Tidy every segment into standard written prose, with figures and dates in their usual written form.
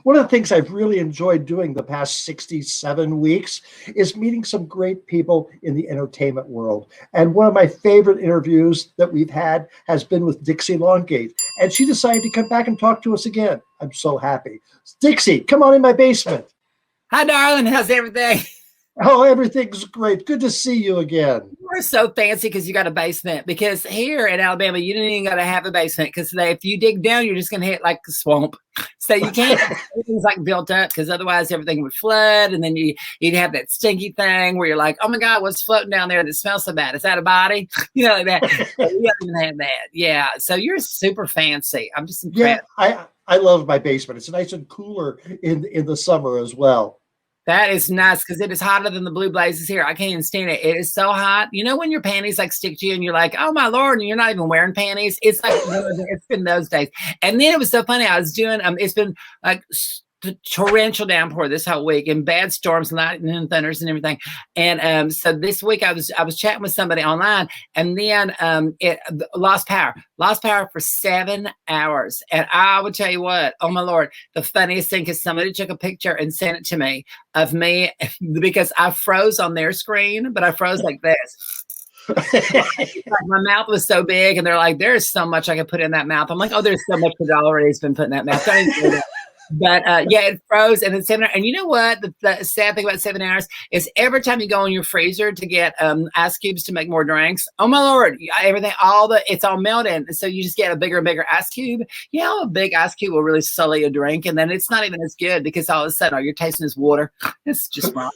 One of the things I've really enjoyed doing the past 67 weeks is meeting some great people in the entertainment world. And one of my favorite interviews that we've had has been with Dixie Longate. And she decided to come back and talk to us again. I'm so happy. Dixie, come on in my basement. Hi, darling. How's everything? Oh, everything's great. Good to see you again. We're so fancy because you got a basement. Because here in Alabama, you don't even got to have a basement because if you dig down, you're just going to hit like a swamp. So you can't, everything's like built up because otherwise everything would flood. And then you'd have that stinky thing where you're like, oh my God, what's floating down there that smells so bad? Is that a body? You know, like that. So you don't even have that. Yeah. So you're super fancy. I'm just impressed. Yeah, I love my basement. It's nice and cooler in the summer as well. That is nice because it is hotter than the blue blazes here. I can't even stand it. It is so hot. You know when your panties like stick to you and you're like, oh my Lord, and you're not even wearing panties? It's like, it's been those days. And then it was so funny. I was doing, it's been like torrential downpour this whole week and bad storms, lightning and thunders and everything. And so this week I was chatting with somebody online and then it lost power for 7 hours. And I would tell you what, oh my Lord, the funniest thing is somebody took a picture and sent it to me of me because I froze on their screen, but I froze like this. Like my mouth was so big and they're like, there's so much I could put in that mouth. I'm like, oh, there's so much that already has been put in that mouth. Don't even do that. But yeah, it froze and then 7 hours. And you know what? The sad thing about 7 hours is every time you go in your freezer to get ice cubes to make more drinks, oh my Lord, everything, it's all melting. So you just get a bigger and bigger ice cube. You know, a big ice cube will really sully a drink. And then it's not even as good because all of a sudden all you're tasting is water. It's just wrong.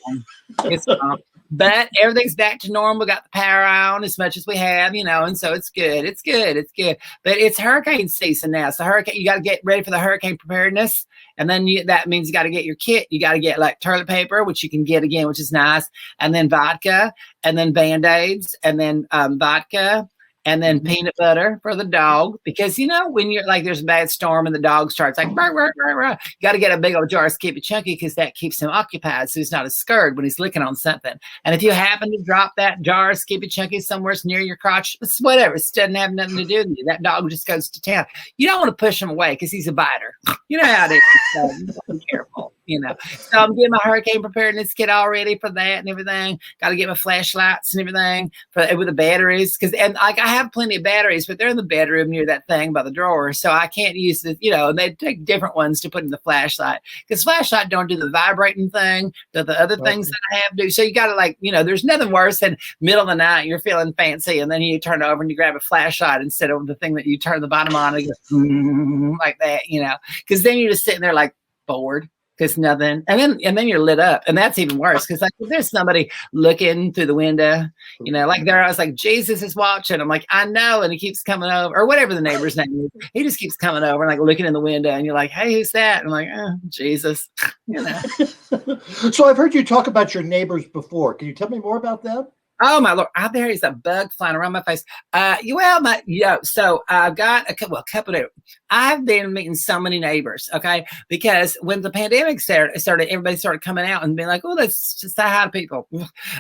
It's wrong. But everything's back to normal. Got the power on as much as we have, you know, and so it's good. It's good. It's good. But it's hurricane season now. So you got to get ready for the hurricane preparedness. And then that means you got to get your kit. You got to get like toilet paper, which you can get again, which is nice. And then vodka and then Band-Aids and then vodka. And then peanut butter for the dog. Because, you know, when you're like, there's a bad storm and the dog starts like, burr, burr, burr, burr. You got to get a big old jar to keep it chunky because that keeps him occupied. So he's not as scared when he's licking on something. And if you happen to drop that jar of Skippy Chunky somewhere near your crotch, it's whatever. It doesn't have nothing to do with you. That dog just goes to town. You don't want to push him away because he's a biter. You know how it is. So you got to be careful. You know, so I'm getting my hurricane preparedness kit all ready for that and everything. Got to get my flashlights and everything with the batteries and like I have plenty of batteries, but they're in the bedroom near that thing by the drawer, so I can't use the. You know, they take different ones to put in the flashlight because flashlight don't do the vibrating thing that the other things that I have do. So you got to like, you know, there's nothing worse than middle of the night you're feeling fancy and then you turn over and you grab a flashlight instead of the thing that you turn the bottom on and go like that, you know, because then you're just sitting there like bored. Because nothing, and then you're lit up, and that's even worse. Because like if there's somebody looking through the window, you know, like there, I was like, Jesus is watching. I'm like, I know, and he keeps coming over, or whatever the neighbor's name is. He just keeps coming over and like looking in the window, and you're like, hey, who's that? And I'm like, oh, Jesus, you know. So I've heard you talk about your neighbors before. Can you tell me more about them? Oh my Lord! There is a bug flying around my face. So I've got a couple of. I've been meeting so many neighbors, okay? Because when the pandemic started, everybody started coming out and being like, "Oh, let's just say hi to people."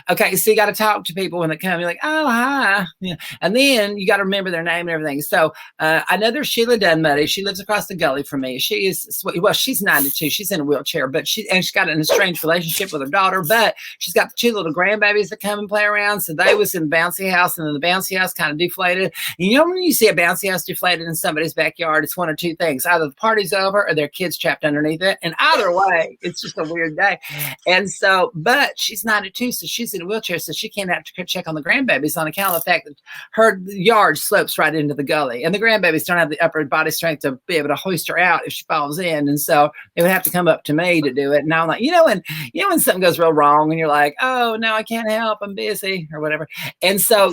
Okay, so you got to talk to people when they come. You're like, "Oh, hi," yeah. And then you got to remember their name and everything. So I know there's Sheila Dunmuddy. She lives across the gully from me. She is she's 92. She's in a wheelchair, but she's got an estranged relationship with her daughter. But she's got the 2 little grandbabies that come and play around. So they was in the bouncy house, and then the bouncy house kind of deflated. And you know when you see a bouncy house deflated in somebody's backyard, it's one of 2 things: either the party's over or their kids trapped underneath it. And either way, it's just a weird day. And so, but she's 92, so she's in a wheelchair, so she can't have to check on the grandbabies on account of the fact that her yard slopes right into the gully, and the grandbabies don't have the upper body strength to be able to hoist her out if she falls in. And so they would have to come up to me to do it. And I'm like, when something goes real wrong, and you're like, oh no, I can't help, I'm busy or whatever. And so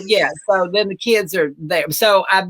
so then the kids are there. So I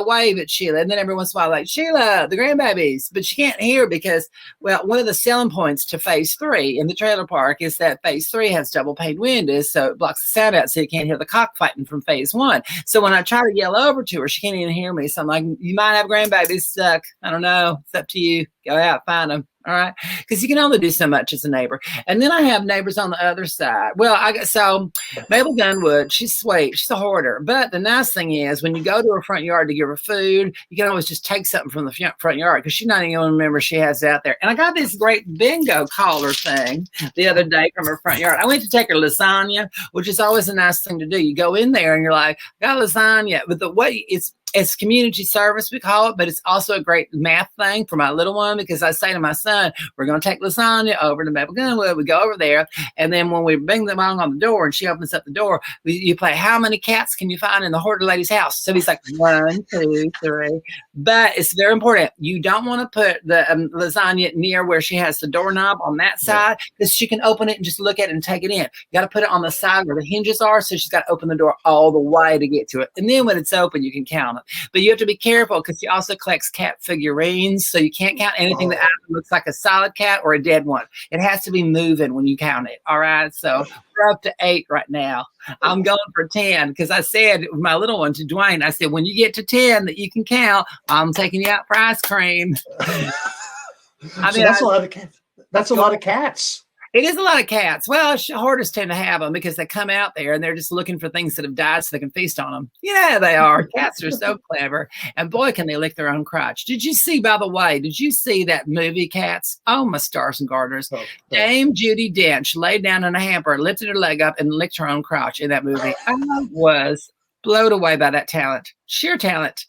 wave at Sheila, and then every once in a while, like, Sheila, the grandbabies, but she can't hear because, well, one of the selling points to phase 3 in the trailer park is that phase 3 has double pane windows, so it blocks the sound out, so you can't hear the cockfighting from phase 1. So when I try to yell over to her, she can't even hear me. So I'm like, you might have grandbabies suck. I don't know. It's up to you. Go out, find them. All right. Because you can only do so much as a neighbor. And then I have neighbors on the other side. Well, so Mabel Gunwood, she's sweet. She's a hoarder. But the nice thing is when you go to her front yard to give her food, you can always just take something from the front yard because she's not even going to remember she has it out there. And I got this great bingo caller thing the other day from her front yard. I went to take her lasagna, which is always a nice thing to do. You go in there and you're like, got lasagna. But the way it's community service, we call it, but it's also a great math thing for my little one because I say to my son, we're going to take lasagna over to Mabel Gunwood. We go over there, and then when we bring them on the door and she opens up the door, you play, how many cats can you find in the hoarder lady's house? So he's like, 1, 2, 3. But it's very important. You don't want to put the lasagna near where she has the doorknob on that side because she can open it and just look at it and take it in. You got to put it on the side where the hinges are, so she's got to open the door all the way to get to it. And then when it's open, you can count it. But you have to be careful because she also collects cat figurines, so you can't count anything that looks like a solid cat or a dead one. It has to be moving when you count it. All right, so we're up to 8 right now. I'm going for 10 because I said my little one to Dwayne, I said, when you get to 10 that you can count, I'm taking you out for ice cream. I mean, that's a lot of cats. That's a lot of cats. It is a lot of cats. Well, hoarders tend to have them because they come out there and they're just looking for things that have died so they can feast on them. Yeah, they are. Cats are so clever. And boy, can they lick their own crotch. Did you see, by the way, that movie Cats? Oh, my stars and garters. Oh. Dame Judi Dench laid down in a hamper, lifted her leg up, and licked her own crotch in that movie. I was blown away by that talent. Sheer talent.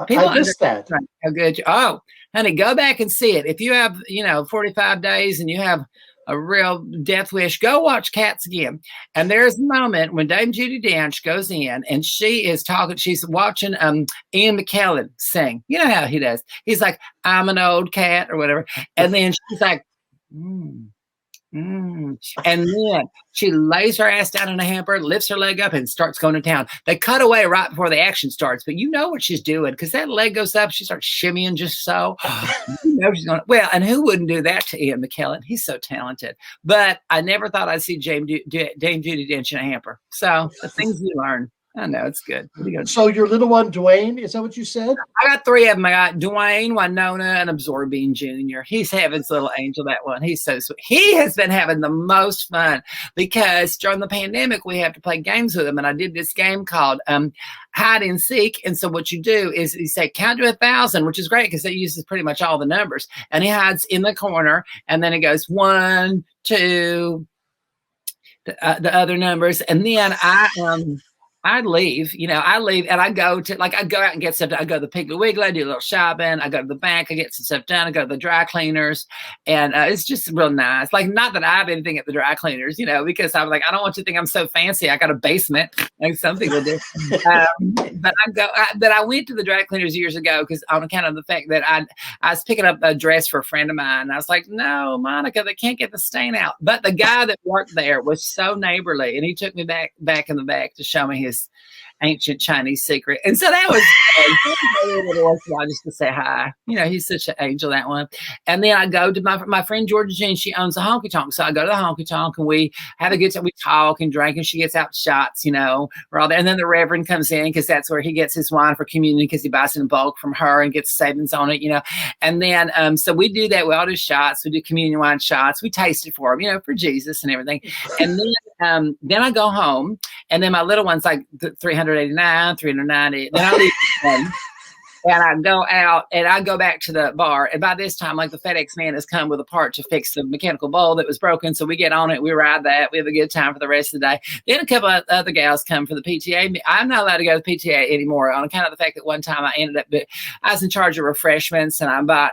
People I missed that. How good. Oh, honey, go back and see it. If you have, 45 days and you have a real death wish, go watch Cats again. And there's a moment when Dame Judi Dench goes in and she is talking, she's watching Ian McKellen sing. You know how he does. He's like, I'm an old cat or whatever. And then she's like, and then she lays her ass down in a hamper, lifts her leg up, and starts going to town. They cut away right before the action starts, but you know what she's doing because that leg goes up. She starts shimmying just so. You know she's going. Well, and who wouldn't do that to Ian McKellen? He's so talented. But I never thought I'd see Dame Judi Dench in a hamper. So the things you learn. I know, it's good. So your little one, Dwayne, is that what you said? I got 3 of them. I got Dwayne, Winona, and Absorbine Jr. He's Heaven's little angel, that one. He's so sweet. He has been having the most fun because during the pandemic, we have to play games with him. And I did this game called hide and seek. And so what you do is you say, count to 1,000, which is great because it uses pretty much all the numbers. And he hides in the corner. And then it goes 1, 2, the other numbers. And then I leave and I go to, I go out and get stuff done. I go to the Piggly Wiggly, I do a little shopping. I go to the bank, I get some stuff done. I go to the dry cleaners, and it's just real nice. Like, not that I have anything at the dry cleaners, because I'm like, I don't want you to think I'm so fancy. I got a basement, like some people do. But I went to the dry cleaners years ago because on account of the fact that I was picking up a dress for a friend of mine. And I was like, no, Monica, they can't get the stain out. But the guy that worked there was so neighborly, and he took me back in the back to show me his ancient Chinese secret. And so that was just to say hi. He's such an angel, that one. And then I go to my friend Georgia Jean. She owns a honky tonk. So I go to the honky tonk and we have a good time. We talk and drink, and she gets out shots, we're all there. And then the Reverend comes in because that's where he gets his wine for communion because he buys it in bulk from her and gets savings on it, And then so we do that. We all do shots. We do communion wine shots. We taste it for him, for Jesus and everything. And then I go home, and then my little one's like 389, 390. Then I leave and I go out and I go back to the bar. And by this time, the FedEx man has come with a part to fix the mechanical bowl that was broken. So we get on it. We ride that. We have a good time for the rest of the day. Then a couple of other gals come for the PTA. I'm not allowed to go to the PTA anymore on account of the fact that one time I was in charge of refreshments, and I bought,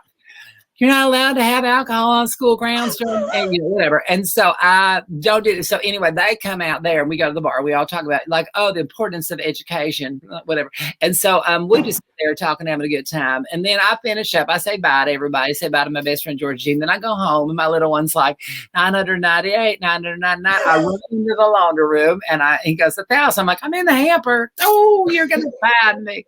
you're not allowed to have alcohol on school grounds during, whatever. And so I don't do it. So anyway, they come out there and we go to the bar. We all talk about the importance of education, whatever. And so we just sit there talking, having a good time. And then I finish up. I say bye to everybody. I say bye to my best friend, Georgia Jean. Then I go home, and my little one's like 998, 999. I run into the laundry room, and he goes 1,000. I'm like, I'm in the hamper. Oh, you're going to find me.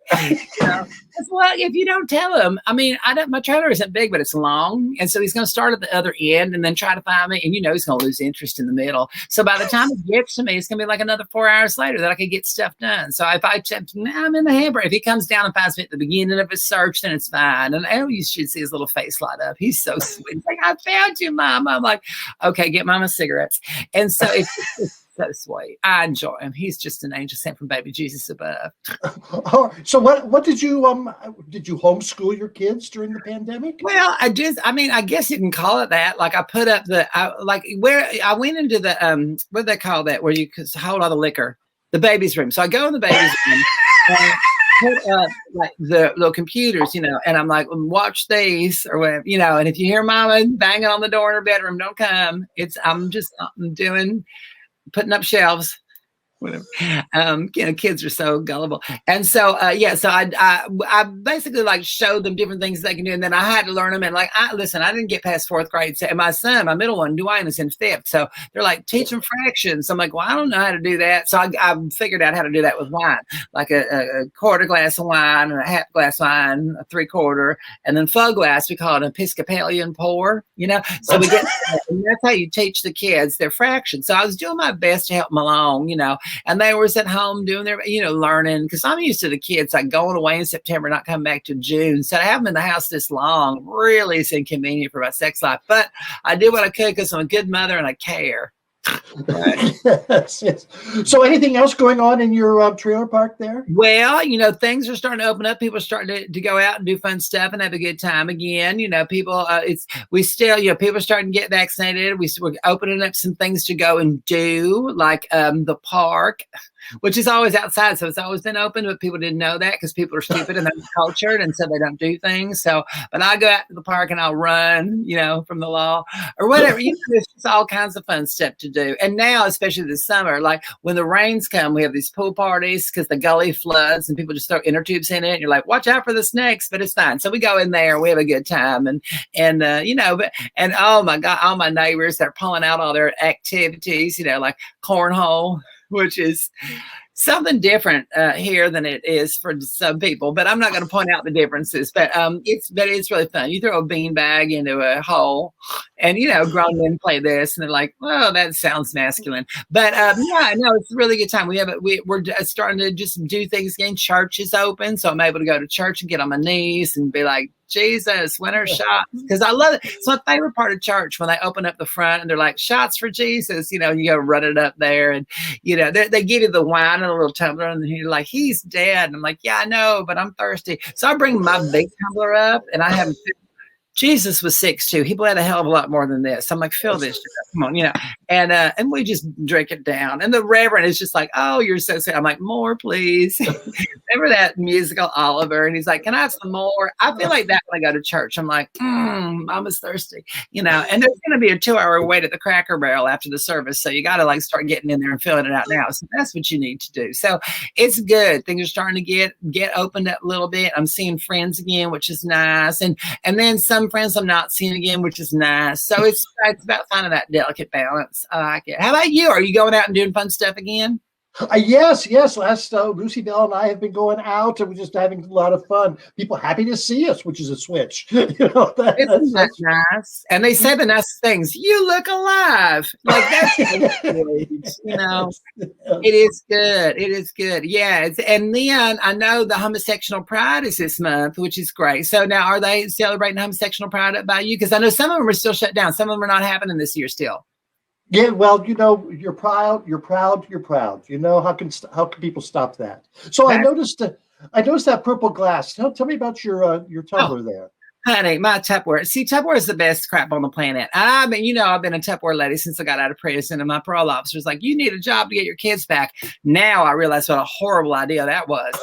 Well, if you don't tell him, my trailer isn't big, but it's long. And so he's going to start at the other end and then try to find me. And he's going to lose interest in the middle. So by the time it gets to me, it's going to be like another 4 hours later that I can get stuff done. So if I'm in the hamper, if he comes down and finds me at the beginning of his search, then it's fine. And you should see his little face light up. He's so sweet. He's like, I found you, Mom. I'm like, okay, get Mama cigarettes. And so it's so sweet. I enjoy him. He's just an angel sent from baby Jesus above. So what did you homeschool your kids during the pandemic? Well, I guess you can call it that. Like I put up where I went into the what do they call that, where you could hold all the liquor, the baby's room. So I go in the baby's room and put up like the little computers, and I'm like, watch these or whatever, and if you hear Mama banging on the door in her bedroom, don't come. I'm putting up shelves, whatever. Kids are so gullible. And so, so I basically like showed them different things they can do. And then I had to learn them. And like, I didn't get past 4th grade. So, and my son, my middle one, Dwayne, is in 5th. So they're like, teach them fractions. I'm like, well, I don't know how to do that. So I figured out how to do that with wine, like a quarter glass of wine and a half glass of wine, a 3/4, and then full glass. We call it an Episcopalian pour, So we get, and that's how you teach the kids their fractions. So I was doing my best to help them along, and they were at home doing their, learning, because I'm used to the kids like going away in September, not coming back to June. So to have them in the house this long really is inconvenient for my sex life. But I did what I could because I'm a good mother and I care. Right. Yes. So anything else going on in your trailer park there? Well, things are starting to open up. People are starting to go out and do fun stuff and have a good time again. People, people are starting to get vaccinated. We're opening up some things to go and do, like the park, which is always outside. So it's always been open, but people didn't know that because people are stupid and they're cultured. And so they don't do things. So, but I go out to the park and I'll run, from the law or whatever. There's just all kinds of fun stuff to do. And now, especially this summer, like when the rains come, we have these pool parties because the gully floods and people just throw inner tubes in it. And you're like, watch out for the snakes, but it's fine. So we go in there, we have a good time. And oh my God, all my neighbors, they're pulling out all their activities, like cornhole, which is something different here than it is for some people, but I'm not going to point out the differences. But it's really fun. You throw a beanbag into a hole, and grown men play this, and they're like, "Oh, that sounds masculine." But it's a really good time. We're starting to just do things again. Church is open, so I'm able to go to church and get on my knees and be like, Jesus, winter shots, because I love it. It's my favorite part of church when they open up the front and they're like, shots for Jesus, you go run it up there, and they give you the wine in a little tumbler, and you're like, he's dead, and I'm like, yeah, I know, but I'm thirsty. So I bring my big tumbler up, and I have Jesus was 6'2". He bled a hell of a lot more than this. I'm like, fill this, come on, and we just drink it down. And the Reverend is just like, oh, you're so sad. I'm like, more, please. Remember that musical Oliver? And he's like, can I have some more? I feel like that when I go to church. I'm like, Mama's thirsty, And there's going to be a 2-hour wait at the Cracker Barrel after the service, so you got to like start getting in there and filling it out now. So that's what you need to do. So it's good. Things are starting to get opened up a little bit. I'm seeing friends again, which is nice, and then some friends I'm not seeing again, which is nice. So it's about finding that delicate balance. I like it. How about you? Are you going out and doing fun stuff again? Yes. Last Lucy Bell and I have been going out, and we're just having a lot of fun. People happy to see us, which is a switch. That's nice. And they say the nicest things. You look alive. Like that's It is good. It is good. Yeah. And then I know the homosexual pride is this month, which is great. So now, are they celebrating homosexual pride up by you? Because I know some of them are still shut down. Some of them are not happening this year still. Yeah, well, you're proud. How can people stop that? So I noticed that purple glass. Tell me about your tumbler there. Honey, my Tupperware. See, Tupperware is the best crap on the planet. I mean, I've been a Tupperware lady since I got out of prison, and my parole officer's like, you need a job to get your kids back. Now I realize what a horrible idea that was.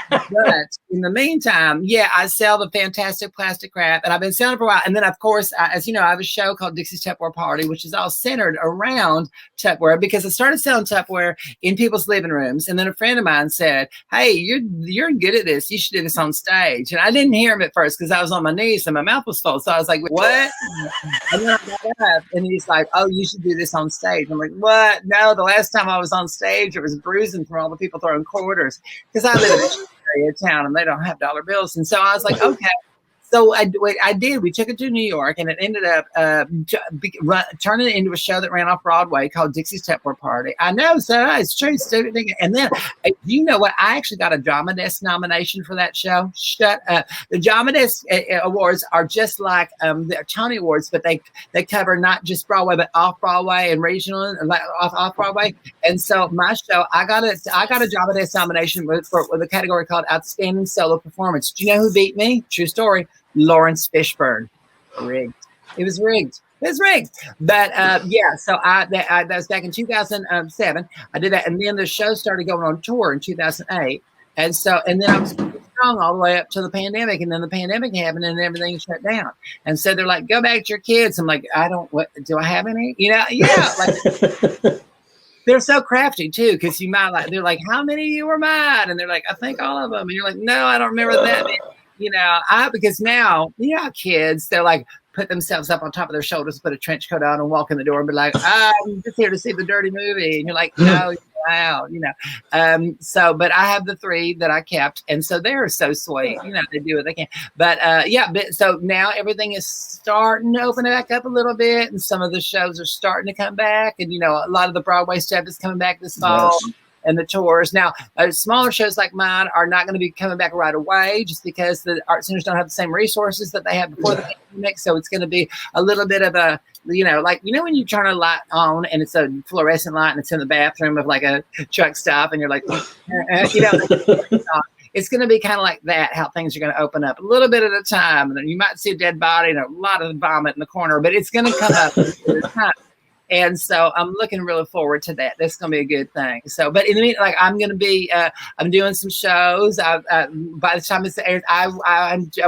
But in the meantime, I sell the fantastic plastic crap, and I've been selling it for a while. And then, of course, as you know, I have a show called Dixie's Tupperware Party, which is all centered around Tupperware, because I started selling Tupperware in people's living rooms. And then a friend of mine said, hey, you're good at this. You should do this on stage. And I didn't hear him at first because I was on my knees and my mouth was full. So I was like, what? And then I got up, and he's like, oh, you should do this on stage. I'm like, what? No, the last time I was on stage, it was bruising from all the people throwing quarters, because I live in a area of town and they don't have dollar bills. And so I was like, okay. So I did. We took it to New York, and it ended up turning it into a show that ran off Broadway called Dixie's Tupperware Party. I know, so it's true. Student thing. And then, you know what? I actually got a Drama Desk nomination for that show. Shut up. The Drama Desk awards are just like the Tony Awards, but they cover not just Broadway, but off Broadway and regional and off Broadway. And so my show, I got a Drama Desk nomination with a category called Outstanding Solo Performance. Do you know who beat me? True story. Lawrence Fishburne. Rigged. It was rigged. It was rigged. But yeah, so that was back in 2007. I did that, and then the show started going on tour in 2008. And then I was strong all the way up to the pandemic, and then the pandemic happened, and everything shut down. And so they're like, "Go back to your kids." I'm like, "What do I have any?" You know, yeah, like. They're so crafty too, because you might they're like, "How many of you were mine?" And they're like, "I think all of them." And you're like, "No, I don't remember that many." You know, because now, kids, they're like, put themselves up on top of their shoulders, put a trench coat on and walk in the door and be like, I'm just here to see the dirty movie. And you're like, no, you're out, you know. But I have the 3 that I kept. And so they're so sweet. You know, they do what they can. But so now everything is starting to open back up a little bit. And some of the shows are starting to come back. And, you know, a lot of the Broadway stuff is coming back this fall. Yes. And the tours. Now, smaller shows like mine are not going to be coming back right away just because the art centers don't have the same resources that they had before the pandemic. So it's going to be a little bit of a, when you turn a light on and it's a fluorescent light and it's in the bathroom of like a truck stop and you're like, it's going to be kind of like that, how things are going to open up a little bit at a time. And then you might see a dead body and a lot of vomit in the corner, but it's going to come up at a time. And so I'm looking really forward to that. That's going to be a good thing. So, but in the meantime, I'm going to be, I'm doing some shows. By the time it's aired, I'm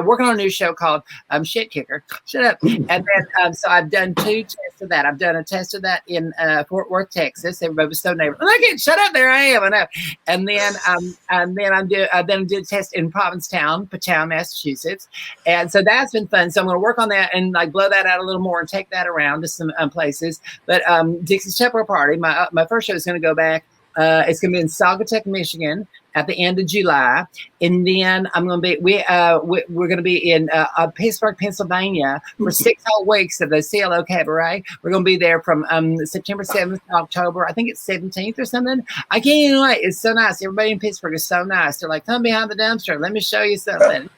working on a new show called Shit Kicker. Shut up. And then, so I've done 2 tests of that. I've done a test of that in Fort Worth, Texas. Everybody was so neighborhood. Look at, shut up. There I am. I know. And then I did a test in Provincetown, Massachusetts. And so that's been fun. So I'm going to work on that and like blow that out a little more and take that around to some places. But Dixie's Tupperware Party, my first show is going to go back. It's going to be in Saugatuck, Michigan, at the end of July, and then I'm going to be we're going to be in Pittsburgh, Pennsylvania for 6 whole weeks of the CLO Cabaret. We're going to be there from September 7th to October. I think it's 17th or something. I can't even wait. It's so nice. Everybody in Pittsburgh is so nice. They're like, come behind the dumpster. Let me show you something.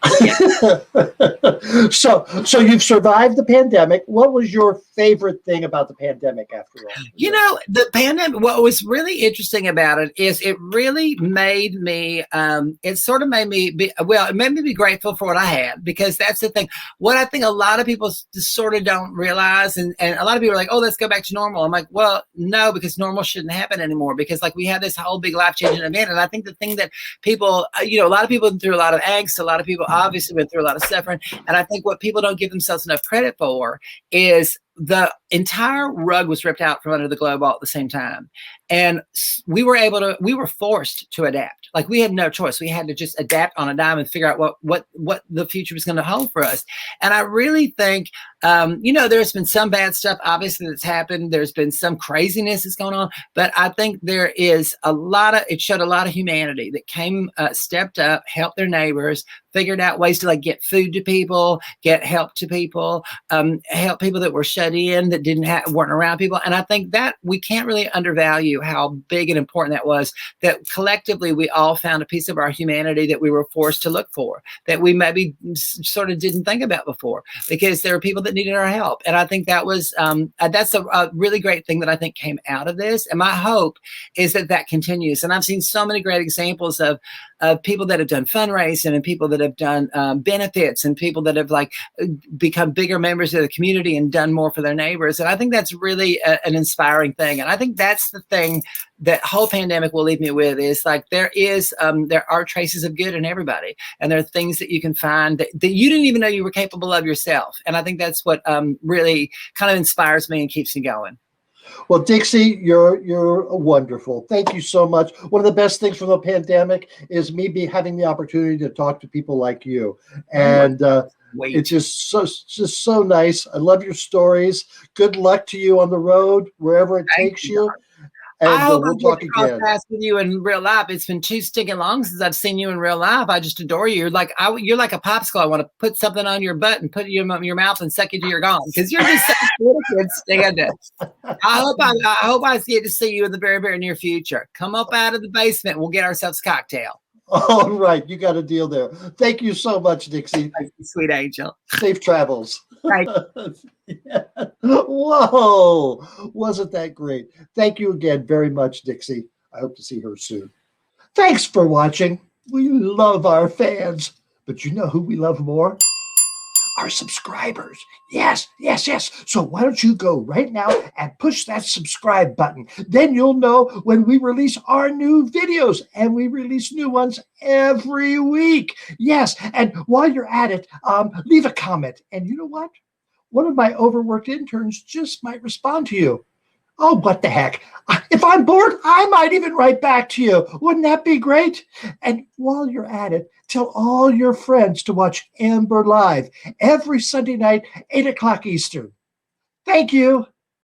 So you've survived the pandemic. What was your favorite thing about the pandemic after all? You know, the pandemic, what was really interesting about it is it really made me, it made me be grateful for what I had, because that's the thing. What I think a lot of people just sort of don't realize, and a lot of people are like, oh, let's go back to normal. I'm like, well, no, because normal shouldn't happen anymore, because like we had this whole big life-changing event. And I think the thing that people, a lot of people went through a lot of angst, a lot of people obviously went through a lot of suffering. And I think what people don't give themselves enough credit for is the entire rug was ripped out from under the globe all at the same time. And we were forced to adapt. Like we had no choice. We had to just adapt on a dime and figure out what the future was going to hold for us. And I really think, there's been some bad stuff, obviously, that's happened. There's been some craziness that's going on, but I think there is it showed a lot of humanity that came, stepped up, helped their neighbors, figured out ways to like get food to people, get help to people, help people that were shut in, that weren't around people. And I think that we can't really undervalue how big and important that was, that collectively we all found a piece of our humanity that we were forced to look for, that we maybe sort of didn't think about before, because there were people that needed our help. And I think that was, that's a really great thing that I think came out of this. And my hope is that continues. And I've seen so many great examples of people that have done fundraising, and people that have done benefits, and people that have like become bigger members of the community and done more for their neighbors. And I think that's really an inspiring thing. And I think that's the thing that whole pandemic will leave me with, is like there are traces of good in everybody, and there are things that you can find that you didn't even know you were capable of yourself. And I think that's what really kind of inspires me and keeps me going. Well, Dixie, you're wonderful. Thank you so much. One of the best things from the pandemic is me having the opportunity to talk to people like you, and it's just so nice. I love your stories. Good luck to you on the road, wherever it takes you. I And hope I we'll get talk to cross again. paths with you in real life. It's been too stinking long since I've seen you in real life. I just adore you. You're like a popsicle. I want to put something on your butt and put it in your mouth and suck you till you're gone because you're just so good. I can't stand it. I hope I get to see you in the very, very near future. Come up out of the basement. We'll get ourselves a cocktail. All right. You got a deal there. Thank you so much, Dixie. Thank you, sweet angel. Safe travels. Thank Yeah. Whoa. Wasn't that great? Thank you again very much, Dixie. I hope to see her soon. Thanks for watching. We love our fans. But you know who we love more? Our subscribers. Yes, yes, yes. So why don't you go right now and push that subscribe button? Then you'll know when we release our new videos, and we release new ones every week. Yes, and while you're at it, leave a comment. And you know what? One of my overworked interns just might respond to you. Oh, what the heck. If I'm bored, I might even write back to you. Wouldn't that be great? And while you're at it, tell all your friends to watch Amber Live every Sunday night, 8 o'clock Eastern. Thank you.